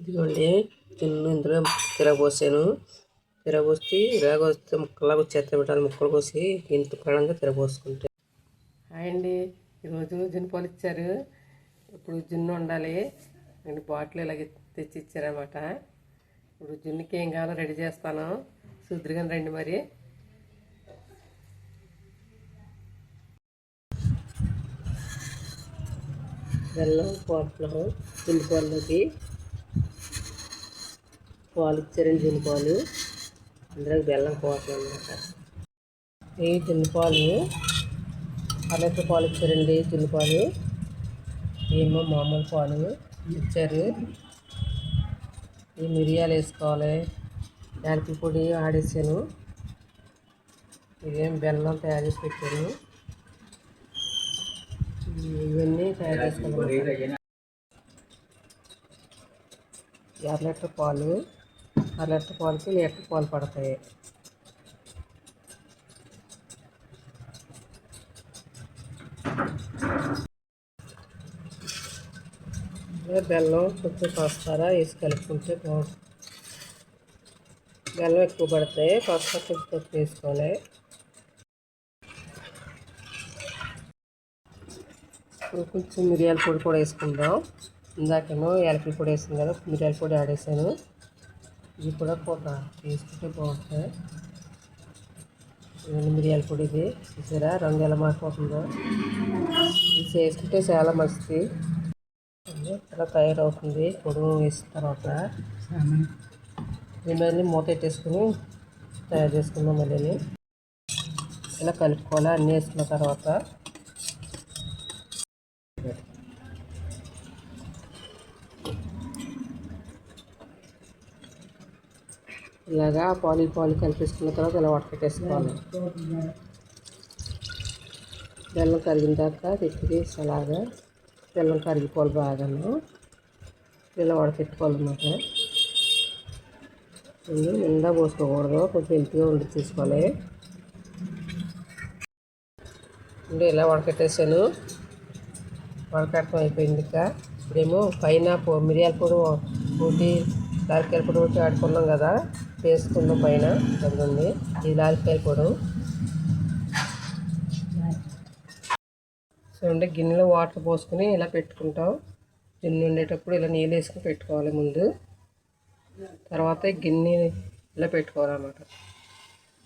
ఇదిగోండి జున్ను ఇందులో తిరగబోసాను. తిరగబోసి ఇలాగొస్తే ముక్కలాగా వచ్చేస్తాయి. ముక్కలు కోసి ఇంత పడంగా తిరగబోసుకుంటే. హాయ్ అండి, ఈరోజు జున్ను పాలు ఇచ్చారు. ఇప్పుడు జున్ను ఉండాలి అండ్ బాటిల్ ఇలాగ తెచ్చి ఇచ్చారనమాట. ఇప్పుడు జున్నుకి ఏం కావాలో రెడీ చేస్తాను. చూద్దురుగా రండి. మరి బెల్లం పోతున్నాం జున్ను పాలలోకి. పాలు ఇచ్చారండి జున్ను పాలు, అందులో బెల్లం పోతున్నాం అనమాట. ఈ జున్ను పాలు అరలీటర్ పాలు ఇచ్చారండి. జున్ను పాలు ఏమో మామూలు పాలు ఇచ్చారు. ఈ మిరియాలు వేసుకోవాలి, యాలకుల పొడి ఆడేసాను, ఇదేం బెల్లం తయారు చేసి పెట్టాను. ఇవన్నీ తయారు చేసుకున్నాను. అరలీటర్ పాలు, అరలీటర్ పాలకి లీటర్ పాలు పడతాయి. బెల్లం కొంచెం పసుపారా వేసి కలుపుకుంటే బాగుంటుంది. బెల్లం ఎక్కువ పడతాయి, పసుపు కొంచెం తక్కువ వేసుకోవాలి. ఇప్పుడు కొంచెం మిరియాల పొడి కూడా వేసుకుందాం. ఇందాకేమో యాలకుల పొడి వేసాను కదా, మిరియాల పొడి ఆడేసాను. ఇది కూడా పూట వేసుకుంటే బాగుంటుంది. మిరియాల పొడి ఇది చూసారా, రంగు ఎలా మారిపోతుందో. ఇది చేసుకుంటే చాలా మంచిది. ఇలా తయారవుతుంది పొడి వేసిన తర్వాత. దీన్ని మూత పెట్టేసుకుని తయారు చేసుకుందాం. మళ్ళీ ఇలా కలుపుకోవాలి. అన్నీ వేసుకున్న తర్వాత ఇలాగా పాలు కలిపేసుకున్న తర్వాత ఇలా వడకట్టేసుకోవాలి. బెల్లం కరిగిన తర్వాత తిప్పి అలాగా బెల్లం కరిగిపోవాలి బాగాను. ఇలా వడకెట్టుకోవాలన్నమాట. నిండా పోసుకోకూడదు, కొంచెం ఇంటిగా ఉండి తీసుకోవాలి. అంటే ఇలా వడకెట్టేసాను. వడకట్టడం అయిపోయింది. ఇప్పుడేమో పైన మిరియాల పొడి ఒకటి, లాలికాయల పొడి ఒకటి ఆడుకున్నాం కదా, వేసుకుందాం పైన. చదువుంది ఇది లాలికాయల పొడి. చూడండి, గిన్నెలో వాటర్ పోసుకుని ఇలా పెట్టుకుంటాం. గిన్నె ఉండేటప్పుడు ఇలా నీళ్ళు వేసుకుని పెట్టుకోవాలి ముందు. తర్వాత గిన్నె ఇలా పెట్టుకోవాలన్నమాట.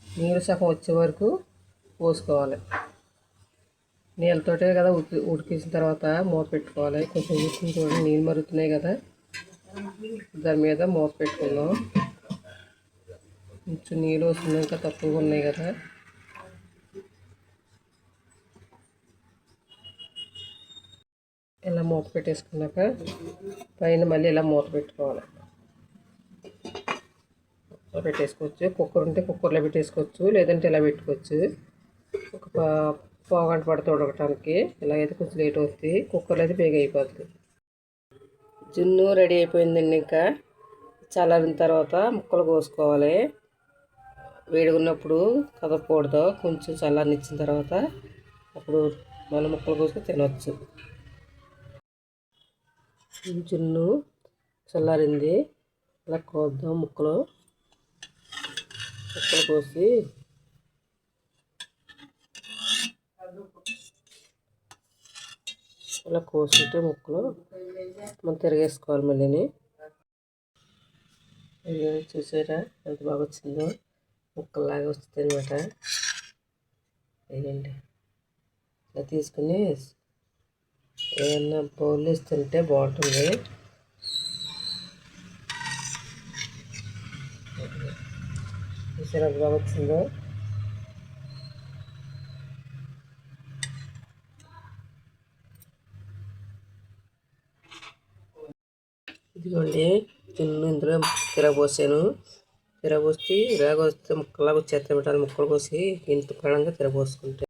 నీళ్ళు సగం వచ్చే వరకు పోసుకోవాలి. నీళ్ళతోటే కదా ఉడికేసిన తర్వాత మూత పెట్టుకోవాలి. కొంచెం ఉడికిన చూడండి, నీళ్ళు మరుగుతున్నాయి కదా, దాని మీద మూత పెట్టుకుందాం. కొంచెం నీళ్ళు వస్తుంది, ఇంకా తక్కువగా ఉన్నాయి కదా. ఇలా మూత పెట్టేసుకున్నాక పైన మళ్ళీ ఇలా మూత పెట్టుకోవాలి. పెట్టేసుకోవచ్చు. కుక్కర్ ఉంటే కుక్కర్లో పెట్టేసుకోవచ్చు, లేదంటే ఇలా పెట్టుకోవచ్చు. ఒక పావుగంట పడుతుంది ఉడకటానికి. ఇలాగైతే కొంచెం లేట్ అవుతుంది, కుక్కర్లో అయితే బేగ అయిపోతుంది. జున్ను రెడీ అయిపోయిందండి. ఇంకా చల్లారిన తర్వాత ముక్కలు కోసుకోవాలి. వేడిగా ఉన్నప్పుడు కదపకూడదు, కొంచెం చల్లారనిచ్చిన తర్వాత అప్పుడు మళ్ళీ ముక్కలు కోసుకొని తినవచ్చు. జున్ను చల్లారింది, ఇలా కోద్దాం. ముక్కలు కోసి ఇలా కోసుకుంటే ముక్కలు మనం తిరిగేసుకోవాలి. మళ్ళీ చూసారా ఎంత బాగా వచ్చిందో, ముక్కల్లాగా వస్తుంది అనమాట. ఇదండి ఇలా తీసుకుని ఏమన్నా బౌల్ వేసి తింటే బాగుంటుంది. చూసారా ఎంత బాగా వచ్చిందో. ఇదిగోండి జున్ను ఇందులో తిరగబోసాను. తిరగబోసి ఇలాగొస్తే ముక్కలాగా వచ్చేస్తాయి. ముక్కలు కోసి ఇంత పడంగా తిరగబోసుకుంటే